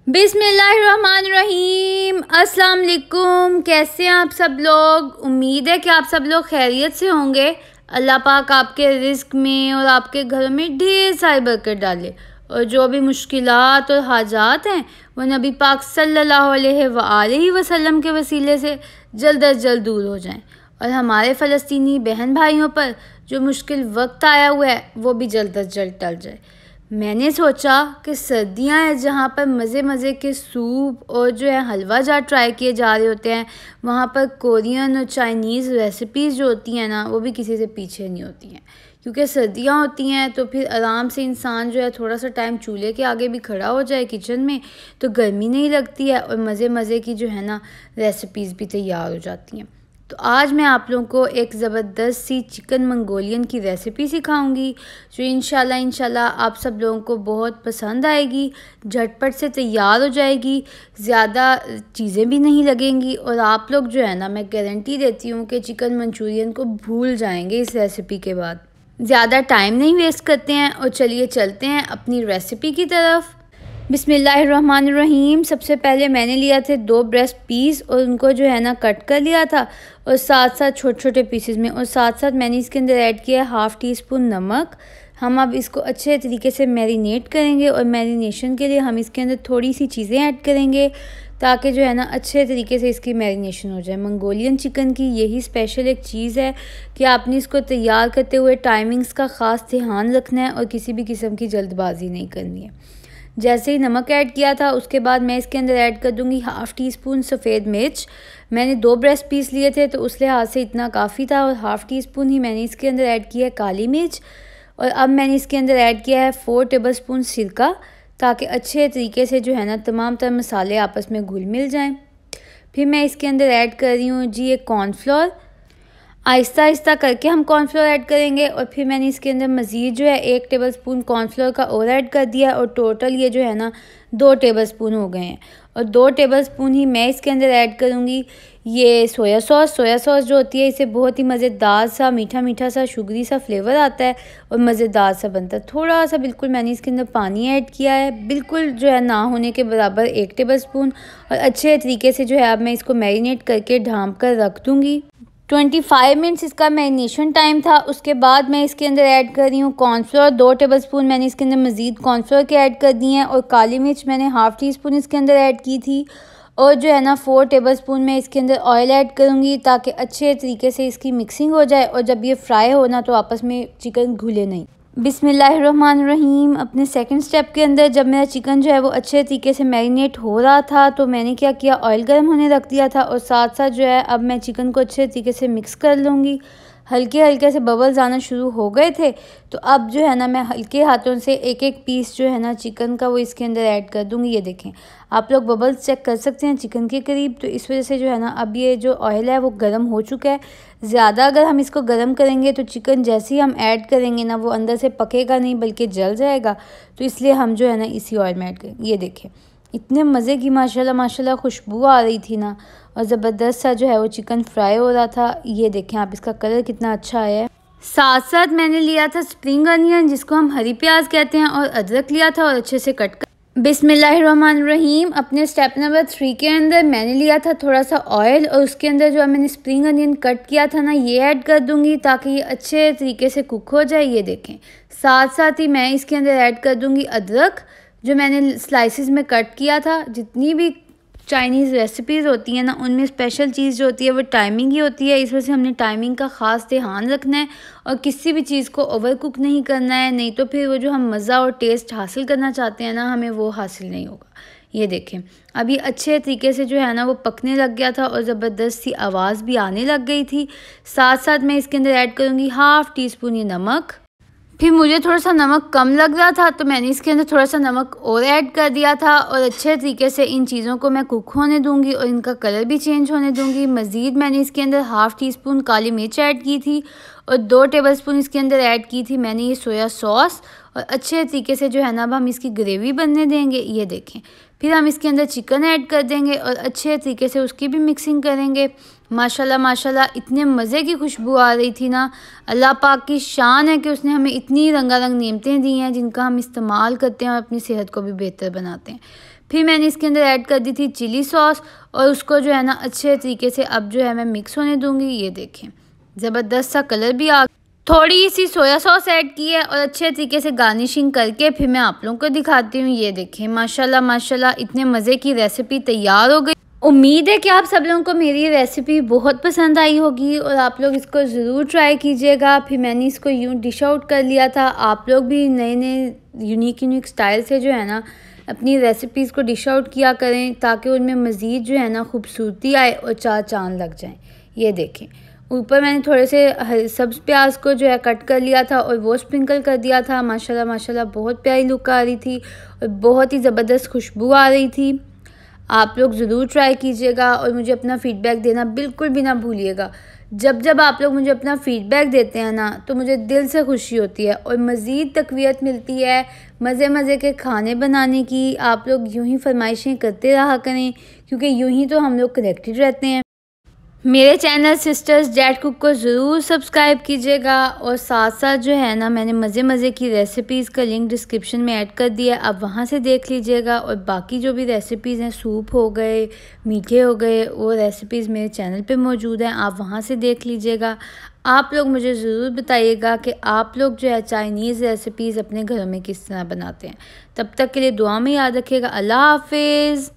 बिस्मिल्लाहिर्रहमानिर्रहीम। अस्सलाम वालेकुम। कैसे हैं आप सब लोग? उम्मीद है कि आप सब लोग खैरियत से होंगे। अल्लाह पाक आपके रिज़्क़ में और आपके घरों में ढेर सारी बरकत डाले और जो भी मुश्किलात और हाजात हैं वो नबी पाक सल्लल्लाहु अलैहि वसल्लम के वसीले से जल्द अज जल्द दूर हो जाएं और हमारे फ़लस्तीनी बहन भाइयों पर जो मुश्किल वक्त आया हुआ है वो भी जल्द अज जल्द टल जाए। मैंने सोचा कि सर्दियां हैं जहाँ पर मज़े मज़े के सूप और जो है हलवा जात ट्राई किए जा रहे होते हैं, वहाँ पर कोरियन और चाइनीज़ रेसिपीज़ जो होती हैं ना वो भी किसी से पीछे नहीं होती हैं। क्योंकि सर्दियां होती हैं तो फिर आराम से इंसान जो है थोड़ा सा टाइम चूल्हे के आगे भी खड़ा हो जाए किचन में तो गर्मी नहीं लगती है और मज़े मज़े की जो है ना रेसिपीज़ भी तैयार हो जाती हैं। तो आज मैं आप लोगों को एक ज़बरदस्त सी चिकन मंगोलियन की रेसिपी सिखाऊंगी जो इंशाल्लाह आप सब लोगों को बहुत पसंद आएगी। झटपट से तैयार हो जाएगी, ज़्यादा चीज़ें भी नहीं लगेंगी और आप लोग जो है ना मैं गारंटी देती हूँ कि चिकन मंचूरियन को भूल जाएंगे इस रेसिपी के बाद। ज़्यादा टाइम नहीं वेस्ट करते हैं और चलिए चलते हैं अपनी रेसिपी की तरफ। बिस्मिल्लाहिर्रहमानिर्रहीम। सबसे पहले मैंने लिया थे 2 ब्रेस्ट पीस और उनको जो है ना कट कर लिया था और साथ साथ छोटे छोटे पीसेस में, और साथ साथ मैंने इसके अंदर ऐड किया है 1/2 टीस्पून नमक। हम अब इसको अच्छे तरीके से मैरिनेट करेंगे और मैरिनेशन के लिए हम इसके अंदर थोड़ी सी चीज़ें ऐड करेंगे ताकि जो है ना अच्छे तरीके से इसकी मैरिनेशन हो जाए। मंगोलियन चिकन की यही स्पेशल एक चीज़ है कि आपने इसको तैयार करते हुए टाइमिंग्स का ख़ास ध्यान रखना है और किसी भी किस्म की जल्दबाजी नहीं करनी है। जैसे ही नमक ऐड किया था उसके बाद मैं इसके अंदर ऐड कर दूंगी 1/2 टीस्पून सफ़ेद मिर्च। मैंने 2 ब्रेस्ट पीस लिए थे तो उस लिहाज से इतना काफ़ी था और 1/2 टीस्पून ही मैंने इसके अंदर ऐड किया है काली मिर्च। और अब मैंने इसके अंदर ऐड किया है 4 टेबलस्पून सिरका ताकि अच्छे तरीके से जो है ना तमाम तरह मसाले आपस में घुल मिल जाएँ। फिर मैं इसके अंदर ऐड कर रही हूँ जी एक कॉर्नफ्लोर। आहिस्ता आहिस्ता करके हम कॉर्नफ्लोर ऐड करेंगे और फिर मैंने इसके अंदर मज़ीद जो है 1 टेबलस्पून कॉर्नफ्लोर का और ऐड कर दिया और टोटल ये जो है ना 2 टेबलस्पून हो गए हैं। और 2 टेबलस्पून ही मैं इसके अंदर ऐड करूँगी ये सोया सॉस जो होती है, इससे बहुत ही मज़ेदार सा मीठा मीठा सा शुगरी सा फ्लेवर आता है और मज़ेदार सा बनता है। थोड़ा सा बिल्कुल मैंने इसके अंदर पानी ऐड किया है, बिल्कुल जो है ना होने के बराबर 1 टेबलस्पून, और अच्छे तरीके से जो है अब मैं इसको मैरिनेट करके ढाँप कर रख दूँगी। 25 मिनट्स इसका मैरिनेशन टाइम था। उसके बाद मैं इसके अंदर ऐड कर रही हूँ कॉर्नफ्लोर। 2 टेबलस्पून मैंने इसके अंदर मज़ीद कॉर्नफ्लोर के ऐड कर दिए हैं और काली मिर्च मैंने 1/2 टीस्पून इसके अंदर ऐड की थी और जो है ना 4 टेबलस्पून मैं इसके अंदर ऑयल ऐड करूँगी ताकि अच्छे तरीके से इसकी मिक्सिंग हो जाए और जब ये फ्राई हो ना तो आपस में चिकन घुले नहीं। बिस्मिल्लाहिर्रहमानिर्रहीम। अपने सेकंड स्टेप के अंदर जब मेरा चिकन जो है वो अच्छे तरीके से मैरिनेट हो रहा था तो मैंने क्या किया, ऑयल गर्म होने रख दिया था और साथ साथ जो है अब मैं चिकन को अच्छे तरीके से मिक्स कर लूँगी। हल्के हल्के से बबल्स आना शुरू हो गए थे तो अब जो है ना मैं हल्के हाथों से एक एक पीस जो है ना चिकन का वो इसके अंदर ऐड कर दूँगी। ये देखें, आप लोग बबल्स चेक कर सकते हैं चिकन के करीब, तो इस वजह से जो है ना अब ये जो ऑयल है वो गर्म हो चुका है। ज़्यादा अगर हम इसको गर्म करेंगे तो चिकन जैसे ही हम ऐड करेंगे ना वो अंदर से पकेगा नहीं बल्कि जल जाएगा, तो इसलिए हम जो है ना इसी ऑयल में ऐड करेंगे। ये देखें, इतने मज़े की माशाल्लाह खुशबू आ रही थी ना और ज़बरदस्त सा जो है वो चिकन फ्राई हो रहा था। ये देखें आप, इसका कलर कितना अच्छा आया है। साथ साथ मैंने लिया था स्प्रिंग अनियन जिसको हम हरी प्याज कहते हैं और अदरक लिया था और अच्छे से कट कर। बिस्मिल्लाहिर्रहमानिर्रहीम। अपने स्टेप नंबर 3 के अंदर मैंने लिया था थोड़ा सा ऑयल और उसके अंदर जो मैंने स्प्रिंग अनियन कट किया था ना ये ऐड कर दूंगी ताकि ये अच्छे तरीके से कुक हो जाए। ये देखें, साथ साथ ही मैं इसके अंदर ऐड कर दूंगी अदरक जो मैंने स्लाइसिस में कट किया था। जितनी भी चाइनीज़ रेसिपीज़ होती हैं ना उनमें स्पेशल चीज़ जो होती है वो टाइमिंग ही होती है। इस वजह से हमने टाइमिंग का ख़ास ध्यान रखना है और किसी भी चीज़ को ओवर कुक नहीं करना है, नहीं तो फिर वो जो हम मज़ा और टेस्ट हासिल करना चाहते हैं ना हमें वो हासिल नहीं होगा। ये देखें, अभी अच्छे तरीके से जो है ना वो पकने लग गया था और ज़बरदस्त सी आवाज़ भी आने लग गई थी। साथ साथ मैं इसके अंदर ऐड करूँगी 1/2 टीस्पून ये नमक। फिर मुझे थोड़ा सा नमक कम लग रहा था तो मैंने इसके अंदर थोड़ा सा नमक और ऐड कर दिया था और अच्छे तरीके से इन चीज़ों को मैं कुक होने दूंगी और इनका कलर भी चेंज होने दूंगी। मज़ीद मैंने इसके अंदर 1/2 टीस्पून काली मिर्च ऐड की थी और 2 टेबलस्पून इसके अंदर ऐड की थी मैंने ये सोया सॉस और अच्छे तरीके से जो है ना अब हम इसकी ग्रेवी बनने देंगे। ये देखें, फिर हम इसके अंदर चिकन ऐड कर देंगे और अच्छे तरीके से उसकी भी मिक्सिंग करेंगे। माशाल्लाह इतने मज़े की खुशबू आ रही थी ना। अल्लाह पाक की शान है कि उसने हमें इतनी रंगारंग नेमतें दी हैं जिनका हम इस्तेमाल करते हैं और अपनी सेहत को भी बेहतर बनाते हैं। फिर मैंने इसके अंदर ऐड कर दी थी चिली सॉस और उसको जो है ना अच्छे तरीके से अब जो है मैं मिक्स होने दूंगी। ये देखें ज़बरदस्त सा कलर भी आ, थोड़ी सी सोया सॉस ऐड की है और अच्छे तरीके से गार्निशिंग करके फिर मैं आप लोगों को दिखाती हूँ। ये देखें माशाल्लाह माशाल्लाह इतने मज़े की रेसिपी तैयार हो गई। उम्मीद है कि आप सब लोगों को मेरी ये रेसिपी बहुत पसंद आई होगी और आप लोग इसको ज़रूर ट्राई कीजिएगा। फिर मैंने इसको यूँ डिश आउट कर लिया था। आप लोग भी नए नए यूनिक स्टाइल से जो है ना अपनी रेसिपीज़ को डिश आउट किया करें ताकि उनमें मज़ीद जो है ना खूबसूरती आए और चार चांद लग जाएं। ये देखें ऊपर मैंने थोड़े से सब्ज़ प्याज को जो है कट कर लिया था और वो स्प्रिंकल कर दिया था। माशाल्लाह माशाल्लाह बहुत प्यारी लुक आ रही थी और बहुत ही ज़बरदस्त खुशबू आ रही थी। आप लोग ज़रूर ट्राई कीजिएगा और मुझे अपना फ़ीडबैक देना बिल्कुल भी ना भूलिएगा। जब आप लोग मुझे अपना फ़ीडबैक देते हैं ना तो मुझे दिल से खुशी होती है और मज़ीद तक़वियत मिलती है मज़े के खाने बनाने की। आप लोग यूँ ही फरमाइशें करते रहा करें क्योंकि यूँ ही तो हम लोग कनेक्टेड रहते हैं। मेरे चैनल सिस्टर्स डैड कुक को ज़रूर सब्सक्राइब कीजिएगा और साथ साथ जो है ना मैंने मज़े की रेसिपीज़ का लिंक डिस्क्रिप्शन में ऐड कर दिया है, आप वहाँ से देख लीजिएगा। और बाकी जो भी रेसिपीज़ हैं सूप हो गए मीठे हो गए वो रेसिपीज़ मेरे चैनल पे मौजूद हैं, आप वहाँ से देख लीजिएगा। आप लोग मुझे ज़रूर बताइएगा कि आप लोग जो है चाइनीज़ रेसिपीज़ अपने घरों में किस तरह बनाते हैं। तब तक के लिए दुआ में याद रखिएगा। अल्लाह हाफिज़।